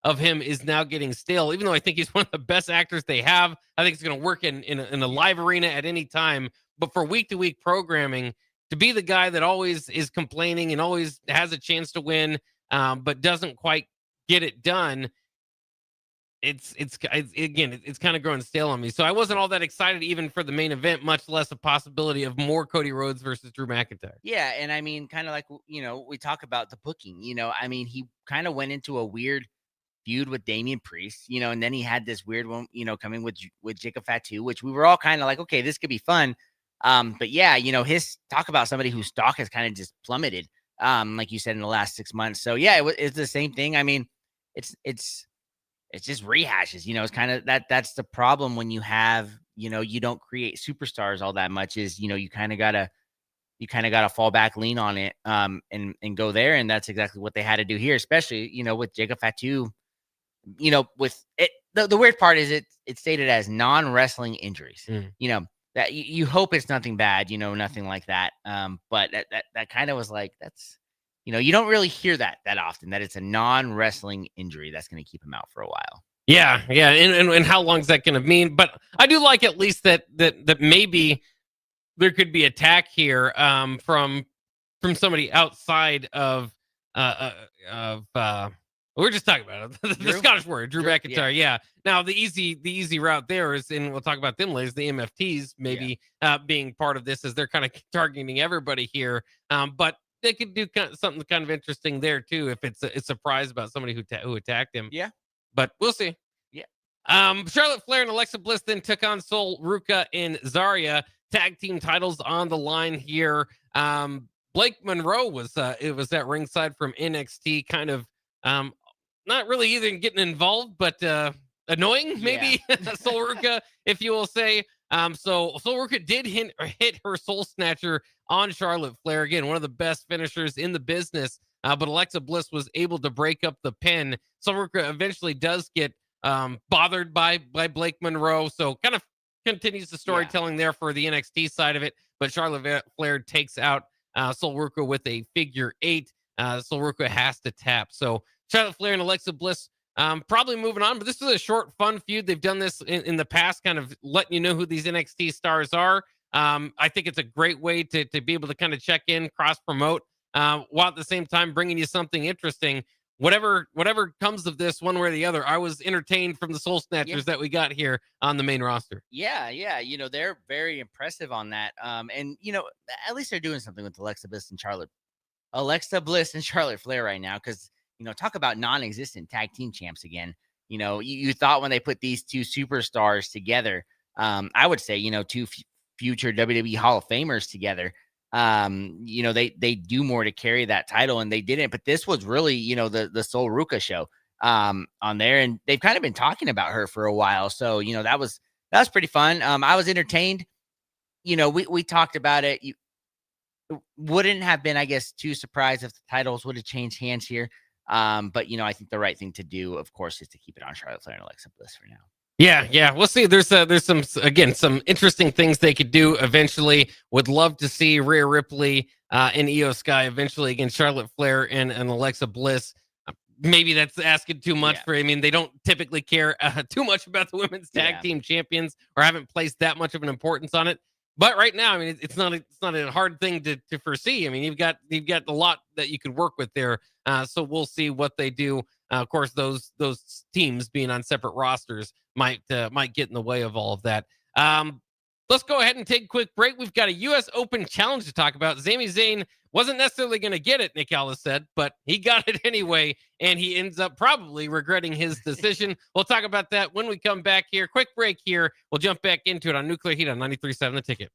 E: of him is now getting stale, even though I think he's one of the best actors they have. I think it's going to work in a live arena at any time. But for week-to-week programming, to be the guy that always is complaining and always has a chance to win, but doesn't quite get it done, it's kind of growing stale on me. So I wasn't all that excited even for the main event, much less a possibility of more Cody Rhodes versus Drew McIntyre.
F: Yeah, and I mean, kind of like, we talk about the booking, I mean, he kind of went into a weird feud with Damian Priest, and then he had this weird one, coming with Jacob Fatu, which we were all kind of like, okay, this could be fun. But yeah, his talk about somebody whose stock has kind of just plummeted, like you said, in the last 6 months. So yeah, it's the same thing. I mean, it's just rehashes, it's kind of that's the problem when you have, you don't create superstars all that much, is, you kind of gotta fall back, lean on it, and go there. And that's exactly what they had to do here, especially, with Jacob Fatu, with it. The weird part is it's stated as non-wrestling injuries, that you hope it's nothing bad, nothing like that. But that kind of was like, that's, you don't really hear that often, that it's a non-wrestling injury that's going to keep him out for a while.
E: Yeah. And how long is that going to mean? But I do like at least that maybe there could be attack here, from somebody outside of we're just talking about it. The Scottish Warrior, Drew McIntyre. Yeah. Now the easy route there is, and we'll talk about them later, is the MFTs maybe being part of this, as they're kind of targeting everybody here. But they could do something kind of interesting there too, if it's a surprise about somebody who attacked him.
F: Yeah.
E: But we'll see.
F: Yeah.
E: Charlotte Flair and Alexa Bliss then took on Sol Ruca and Zarya. Tag team titles on the line here. Blake Monroe was at ringside from NXT, kind of not really even getting involved, but annoying maybe. Sol Ruca, if you will say. So Sol Ruca did hit her Soul Snatcher on Charlotte Flair. Again, one of the best finishers in the business. But Alexa Bliss was able to break up the pin. Sol Ruca eventually does get bothered by Blake Monroe. So kind of continues the storytelling there for the NXT side of it. But Charlotte Flair takes out Sol Ruca with a figure 8. Sol Ruca has to tap. So Charlotte Flair and Alexa Bliss probably moving on. But this is a short, fun feud. They've done this in the past, kind of letting you know who these NXT stars are. I think it's a great way to be able to kind of check in, cross promote, while at the same time bringing you something interesting. Whatever comes of this, one way or the other, I was entertained from the Soul Snatchers that we got here on the main roster.
F: Yeah. They're very impressive on that. And at least they're doing something with Alexa Bliss and Charlotte Flair right now, because talk about non-existent tag team champs again. You thought when they put these two superstars together, I would say two future WWE Hall of Famers together, they do more to carry that title, and they didn't. But this was really the Sol Ruca show on there, and they've kind of been talking about her for a while. So that was pretty fun. I was entertained. We talked about it. You wouldn't have been, I guess, too surprised if the titles would have changed hands here. But I think the right thing to do, of course, is to keep it on Charlotte Flair and Alexa Bliss for now.
E: Yeah, we'll see. There's some interesting things they could do eventually. Would love to see Rhea Ripley and Io Sky eventually against Charlotte Flair and Alexa Bliss. Maybe that's asking too much for. I mean, they don't typically care too much about the women's tag team champions, or haven't placed that much of an importance on it. But right now, I mean, it's not a hard thing to foresee. I mean, you've got a lot that you could work with there. So we'll see what they do. Of course, those teams being on separate rosters might get in the way of all of that. Let's go ahead and take a quick break. We've got a U.S. Open challenge to talk about. Sami Zayn wasn't necessarily going to get it, Nick Aldis said, but he got it anyway, and he ends up probably regretting his decision. We'll talk about that when we come back here. Quick break here. We'll jump back into it on Nuclear Heat on 93.7 The Ticket.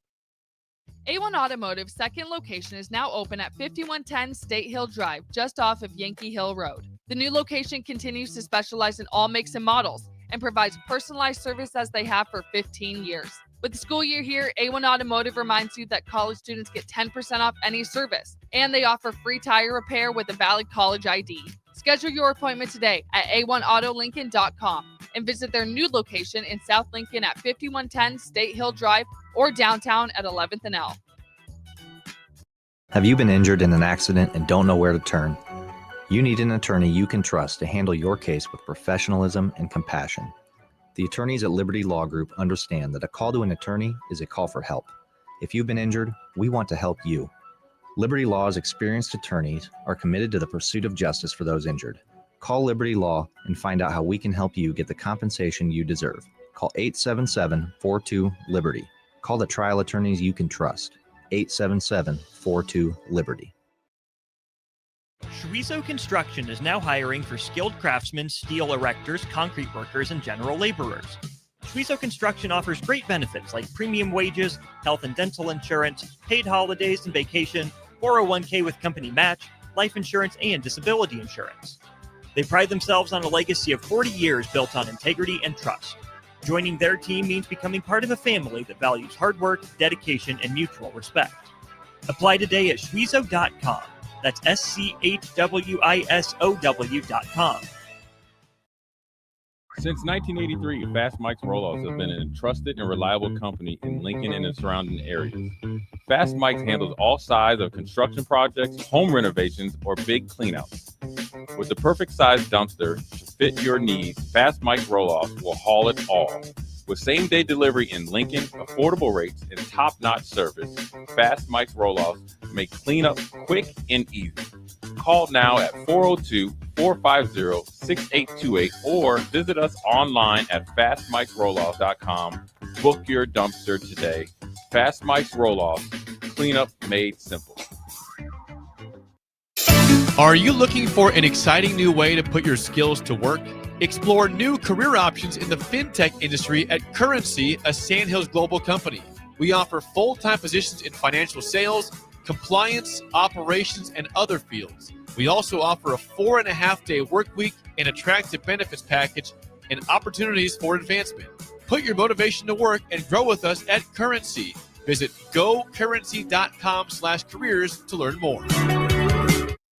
Q: A1 Automotive's second location is now open at 5110 State Hill Drive, just off of Yankee Hill Road. The new location continues to specialize in all makes and models and provides personalized service as they have for 15 years. With the school year here, A1 Automotive reminds you that college students get 10% off any service, and they offer free tire repair with a valid college ID. Schedule your appointment today at a1autolincoln.com and visit their new location in South Lincoln at 5110 State Hill Drive or downtown at 11th and L.
R: Have you been injured in an accident and don't know where to turn? You need an attorney you can trust to handle your case with professionalism and compassion. The attorneys at Liberty Law Group understand that a call to an attorney is a call for help. If you've been injured, we want to help you. Liberty Law's experienced attorneys are committed to the pursuit of justice for those injured. Call Liberty Law and find out how we can help you get the compensation you deserve. Call 877-42-LIBERTY. Call the trial attorneys you can trust. 877-42-LIBERTY.
H: Schweizo Construction is now hiring for skilled craftsmen, steel erectors, concrete workers, and general laborers. Schweizo Construction offers great benefits like premium wages, health and dental insurance, paid holidays and vacation, 401k with company match, life insurance, and disability insurance. They pride themselves on a legacy of 40 years built on integrity and trust. Joining their team means becoming part of a family that values hard work, dedication, and mutual respect. Apply today at schweizo.com. That's SCHWISOW.com.
I: Since 1983, Fast Mike's Roll-Offs have been a trusted and reliable company in Lincoln and the surrounding areas. Fast Mike's handles all sides of construction projects, home renovations, or big cleanouts. With the perfect size dumpster to fit your needs, Fast Mike's Roll-Offs will haul it all. With same-day delivery in Lincoln, affordable rates, and top-notch service, Fast Mike's Roll-Offs make cleanup quick and easy. Call now at 402-450-6828 or visit us online at fastmikesrolloffs.com. Book your dumpster today. Fast Mike's Roll-Offs, cleanup made simple.
S: Are you looking for an exciting new way to put your skills to work? Explore new career options in the fintech industry at Currency, a Sandhills global company. We offer full-time positions in financial sales, compliance, operations, and other fields. We also offer a 4.5-day work week, an attractive benefits package, and opportunities for advancement. Put your motivation to work and grow with us at Currency. Visit gocurrency.com/careers to learn more.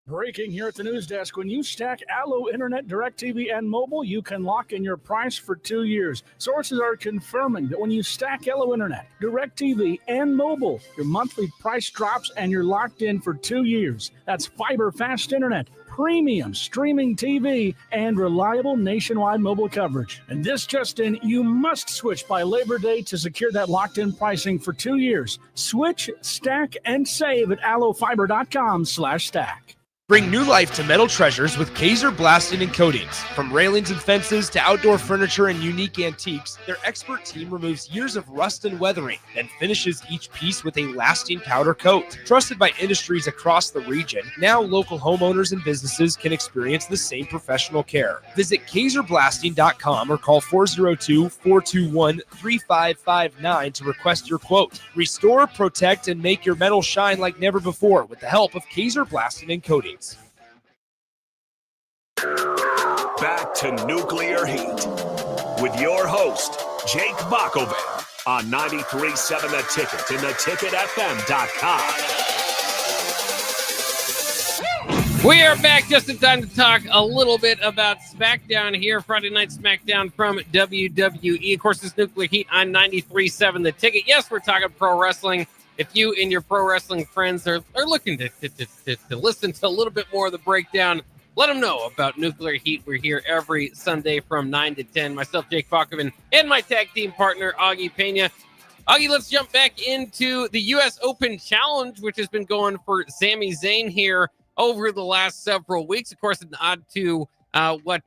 T: Breaking here at the news desk. When you stack Allo Internet, DirecTV, and mobile, you can lock in your price for 2 years. Sources are confirming that when you stack Allo Internet, DirecTV, and mobile, your monthly price drops and you're locked in for 2 years. That's fiber fast internet, premium streaming TV, and reliable nationwide mobile coverage. And this just in, you must switch by Labor Day to secure that locked-in pricing for 2 years. Switch, stack, and save at allofiber.com/stack.
J: Bring new life to metal treasures with Kaiser Blasting and Coatings. From railings and fences to outdoor furniture and unique antiques, their expert team removes years of rust and weathering, then finishes each piece with a lasting powder coat. Trusted by industries across the region, now local homeowners and businesses can experience the same professional care. Visit KaiserBlasting.com or call 402-421-3559 to request your quote. Restore, protect, and make your metal shine like never before with the help of Kaiser Blasting and Coatings.
D: Back to Nuclear Heat with your host, Jake Bockoven on 93.7 The Ticket and theticketfm.com.
E: We are back just in time to talk a little bit about SmackDown here, Friday Night SmackDown from WWE. Of course, this Nuclear Heat on 93.7 The Ticket. Yes, we're talking pro wrestling. If you and your pro wrestling friends are looking to listen to a little bit more of the breakdown, let them know about Nuclear Heat. We're here every Sunday from 9 to 10. Myself, Jake Bockoven, and my tag team partner, Augie Pena. Augie, let's jump back into the U.S. Open Challenge, which has been going for Sami Zayn here over the last several weeks. Of course, an nod to what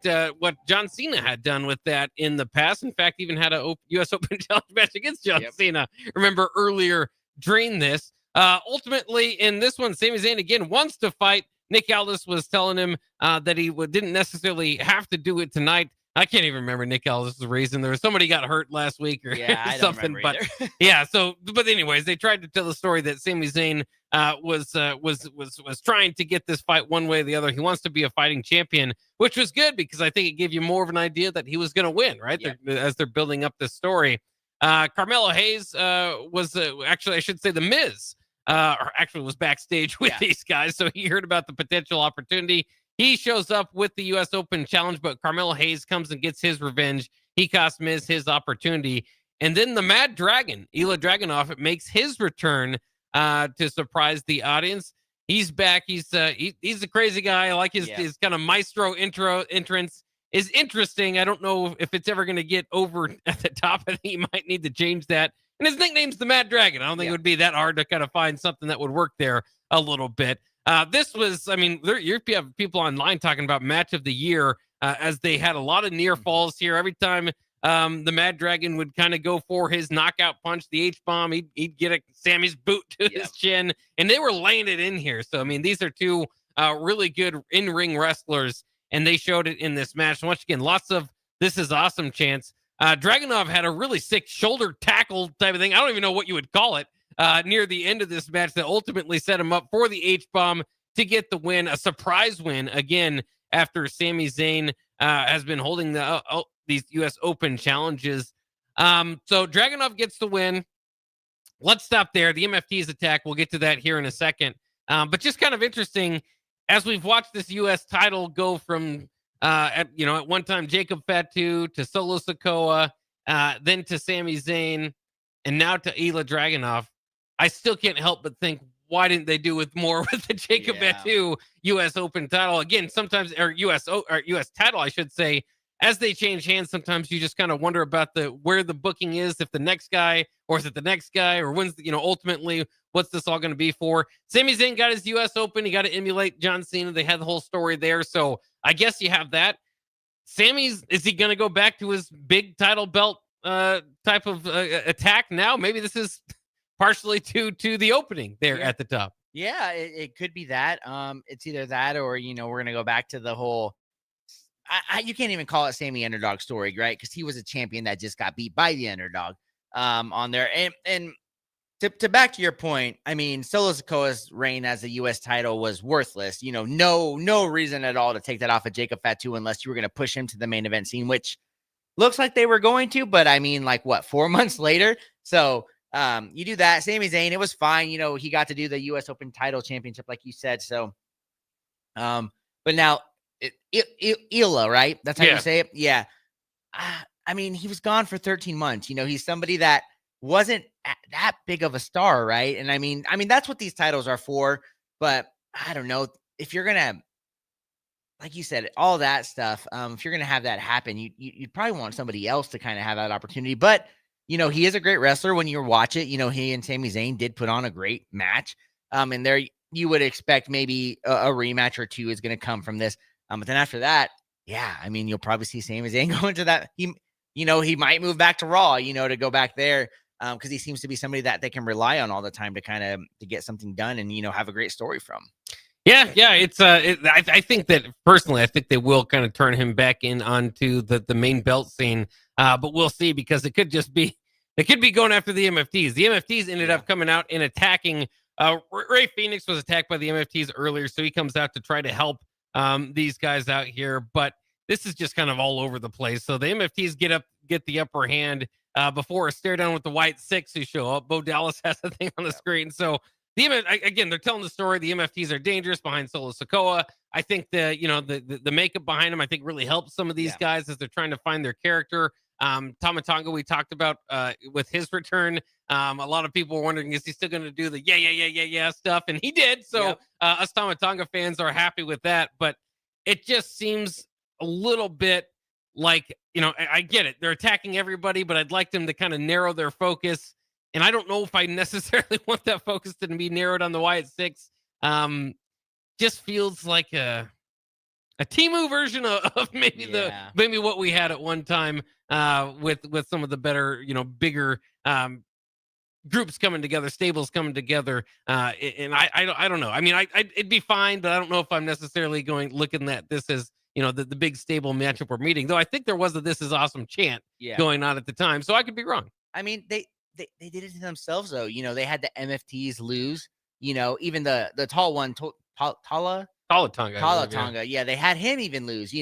E: John Cena had done with that in the past. In fact, even had a U.S. Open Challenge match against John Cena. Remember earlier during this. Ultimately, in this one, Sami Zayn again wants to fight. Nick Aldis was telling him that he didn't necessarily have to do it tonight. I can't even remember Nick Aldis' reason. There was somebody got hurt last week or something. But yeah, but anyways, they tried to tell the story that Sami Zayn was trying to get this fight one way or the other. He wants to be a fighting champion, which was good because I think it gave you more of an idea that he was going to win, right? As they're building up this story. Carmelo Hayes was actually, I should say, The Miz was backstage with these guys, so he heard about the potential opportunity. He shows up with the U.S. Open Challenge, but Carmelo Hayes comes and gets his revenge. He cost Miz his opportunity. And then the Mad Dragon, Ilya Dragunov, makes his return to surprise the audience. He's back. He's a crazy guy. I like his kind of maestro entrance. Is interesting. I don't know if it's ever going to get over at the top. I think he might need to change that. And his nickname's the Mad Dragon. I don't think it would be that hard to kind of find something that would work there a little bit. This was, I mean, you have people online talking about match of the year as they had a lot of near falls here. Every time the Mad Dragon would kind of go for his knockout punch, the H-bomb, he'd get Sammy's boot to his chin, and they were laying it in here. So, I mean, these are two really good in-ring wrestlers, and they showed it in this match. Once again, lots of this is awesome chants. Dragunov had a really sick shoulder tackle type of thing. I don't even know what you would call it near the end of this match that ultimately set him up for the H-bomb to get the win, a surprise win, again, after Sami Zayn has been holding these U.S. Open challenges. So Dragunov gets the win. Let's stop there. The MFT's attack, we'll get to that here in a second. But just kind of interesting, as we've watched this U.S. title go from, at one time, Jacob Fatu to Solo Sikoa, then to Sami Zayn, and now to Ilya Dragunov. I still can't help but think, why didn't they do with more with the Jacob Fatu U.S. Open title? Again, sometimes, or U.S. title, I should say, as they change hands, sometimes you just kind of wonder about where the booking is, if the next guy, or is it the next guy, or when's, ultimately, what's this all going to be for? Sami Zayn got his U.S. Open. He got to emulate John Cena. They had the whole story there. So I guess you have that. Is he going to go back to his big title belt type of attack now? Maybe this is partially to the opening there at the top.
F: Yeah, it could be that. It's either that or, we're going to go back to the whole, you can't even call it Sammy underdog story, right? Because he was a champion that just got beat by the underdog on there. And to back to your point, I mean, Solo Sikoa's reign as a U.S. title was worthless. No reason at all to take that off of Jacob Fatu unless you were going to push him to the main event scene, which looks like they were going to, but I mean, 4 months later? So you do that. Sami Zayn, it was fine. He got to do the U.S. Open title championship, like you said. So, but now Ilya, right? That's how you say it. Yeah. I mean, he was gone for 13 months. He's somebody that wasn't that big of a star, right? And I mean, that's what these titles are for. But I don't know if you're gonna like you said, all that stuff. If you're going to have that happen, you'd probably want somebody else to kind of have that opportunity. But, he is a great wrestler when you watch it. He and Sami Zayn did put on a great match. And there you would expect maybe a rematch or two is going to come from this. But then after that, yeah, I mean, you'll probably see Sami Zayn go into that. He might move back to Raw, to go back there. Because he seems to be somebody that they can rely on all the time to kind of to get something done and have a great story from.
E: Yeah, it's I think that personally, I think they will kind of turn him back in onto the main belt scene. But we'll see, because it could be going after the MFTs. The MFTs ended up coming out and attacking. Ray Phoenix was attacked by the MFTs earlier, so he comes out to try to help these guys out here. But this is just kind of all over the place. So the MFTs get the upper hand before a stare down with the White Six who show up. Bo Dallas has the thing on the screen. So again, they're telling the story. The MFTs are dangerous behind Solo Sikoa. I think the makeup behind them, I think, really helps some of these guys as they're trying to find their character. Tama Tonga, we talked about with his return. A lot of people were wondering, is he still going to do the yeah stuff? And he did. So us Tama Tonga fans are happy with that. But it just seems a little bit like, I get it. They're attacking everybody, but I'd like them to kind of narrow their focus. And I don't know if I necessarily want that focus to be narrowed on the Wyatt Six. Just feels like a Temu version of maybe what we had at one time with some of the better, bigger groups coming together, stables coming together. And I don't know. I mean, it'd be fine, but I don't know if I'm necessarily looking at this as, the big stable matchup we're meeting. Though I think there was a "This is awesome" chant going on at the time, so I could be wrong.
F: I mean, they did it to themselves, though. They had the MFTs lose. Even the tall one, Tala Tonga. Yeah, they had him even lose. They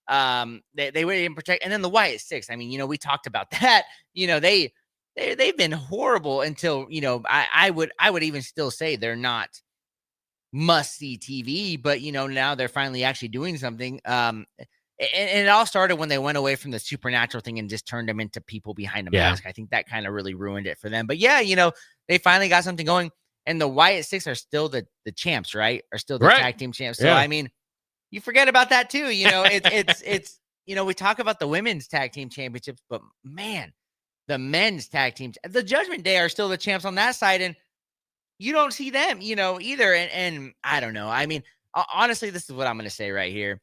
F: were able to protect, and then the Wyatt Six. I mean, we talked about that. They've been horrible until I would even still say they're not must-see TV, but now they're finally actually doing something. And it all started when they went away from the supernatural thing and just turned them into people behind a mask. I think that kind of really ruined it for them. But yeah, they finally got something going, and the Wyatt Six are still the champs, right? Are still the tag team champs. So I mean, you forget about that too. It's we talk about the women's tag team championships, but man, the men's tag teams, the Judgment Day are still the champs on that side, and you don't see them, either. And I don't know. I mean, honestly, this is what I'm going to say right here.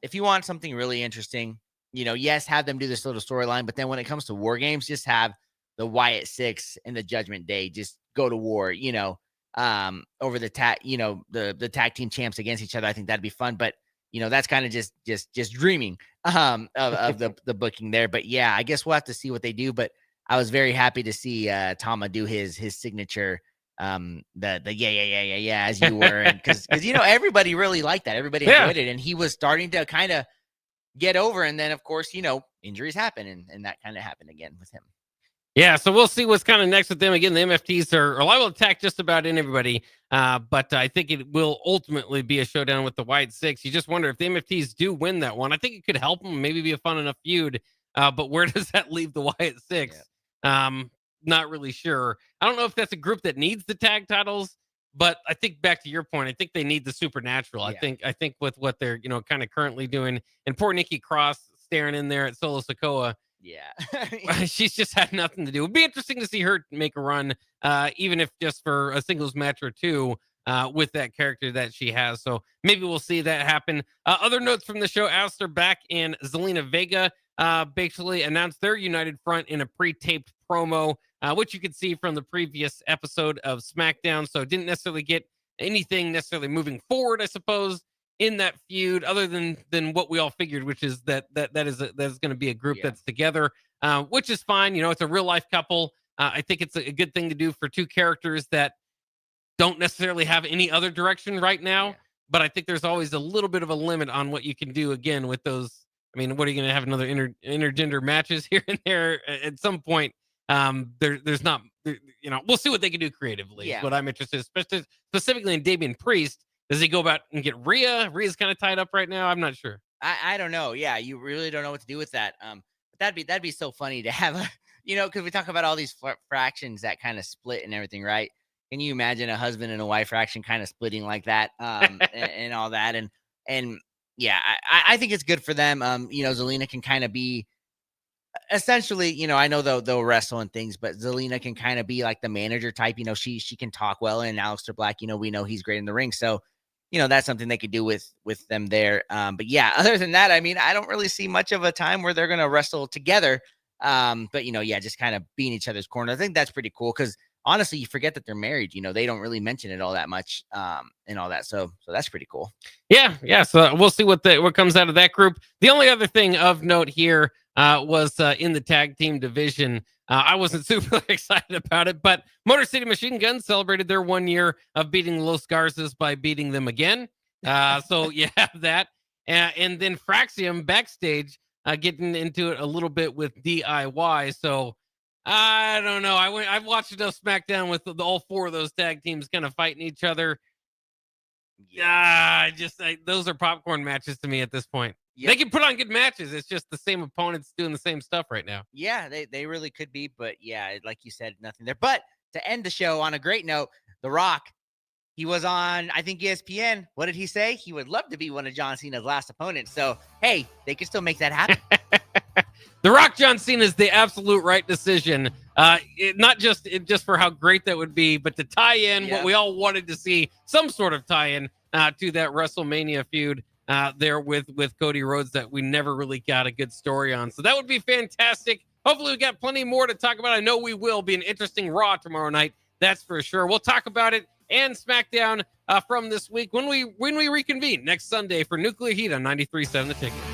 F: If you want something really interesting, yes, have them do this little storyline, but then when it comes to War Games, just have the Wyatt Six and the Judgment Day just go to war, over the tag, the tag team champs against each other. I think that'd be fun, but that's kind of just dreaming of the booking there. But yeah, I guess we'll have to see what they do. But I was very happy to see Tama do his signature the yeah as you were, and because everybody really liked that. Everybody enjoyed it, and he was starting to kind of get over. And then of course injuries happen, and that kind of happened again with him.
E: Yeah, so we'll see what's kind of next with them. Again, the MFTs are liable to attack just about everybody, but I think it will ultimately be a showdown with the White Six. You just wonder if the MFTs do win that one. I think it could help them, maybe be a fun enough feud, but where does that leave the Wyatt Six? Not really sure. I don't know if that's a group that needs the tag titles, but I think back to your point, I think they need the supernatural. I think with what they're kind of currently doing, and poor Nikki Cross staring in there at Solo Sikoa.
F: Yeah.
E: She's just had nothing to do. It'd be interesting to see her make a run, even if just for a singles match or two, with that character that she has. So maybe we'll see that happen. Other notes from the show: Aleister Black and Zelina Vega basically announced their united front in a pre-taped promo, which you could see from the previous episode of SmackDown. So didn't necessarily get anything necessarily moving forward, I suppose, in that feud, other than what we all figured, which is that is going to be a group that's together, which is fine. It's a real life couple. I think it's a good thing to do for two characters that don't necessarily have any other direction right now. But I think there's always a little bit of a limit on what you can do again with those. I mean, what are you going to have another intergender matches here and there at some point? There's not, we'll see what they can do creatively. Is what I'm interested in, specifically in Damian Priest. Does he go about and get Rhea? Rhea's kind of tied up right now. I'm not sure.
F: I don't know. Yeah, you really don't know what to do with that. But that'd be so funny to have a, because we talk about all these fractions that kind of split and everything, right? Can you imagine a husband and a wife fraction kind of splitting like that, and all that? And Yeah, I think it's good for them. Zelina can kind of be essentially, I know they'll wrestle and things, but Zelina can kind of be like the manager type. She can talk well, and Aleister Black, we know he's great in the ring. So, that's something they could do with them there. But yeah, other than that, I don't really see much of a time where they're going to wrestle together. But just kind of be in each other's corner. I think that's pretty cool because honestly, you forget that they're married. They don't really mention it all that much and all that. So that's pretty cool.
E: Yeah. So we'll see what comes out of that group. The only other thing of note here was in the tag team division. I wasn't super excited about it, but Motor City Machine Guns celebrated their 1 year of beating Los Garzas by beating them again. So you have that. And then Fraxium backstage getting into it a little bit with DIY. So I don't know. I've watched enough SmackDown with all four of those tag teams kind of fighting each other. Yeah, those are popcorn matches to me at this point. Yep. They can put on good matches. It's just the same opponents doing the same stuff right now.
F: Yeah, they really could be. But yeah, like you said, nothing there. But to end the show on a great note, The Rock, he was on, I think, ESPN. What did he say? He would love to be one of John Cena's last opponents. So, hey, they can still make that happen.
E: The Rock John Cena is the absolute right decision. Not just for how great that would be, but to tie in what we all wanted to see, some sort of tie-in to that WrestleMania feud there with Cody Rhodes that we never really got a good story on. So that would be fantastic. Hopefully we got plenty more to talk about. I know we will. Be an interesting Raw tomorrow night. That's for sure. We'll talk about it and SmackDown from this week when we reconvene next Sunday for Nuclear Heat on 93.7 The Ticket.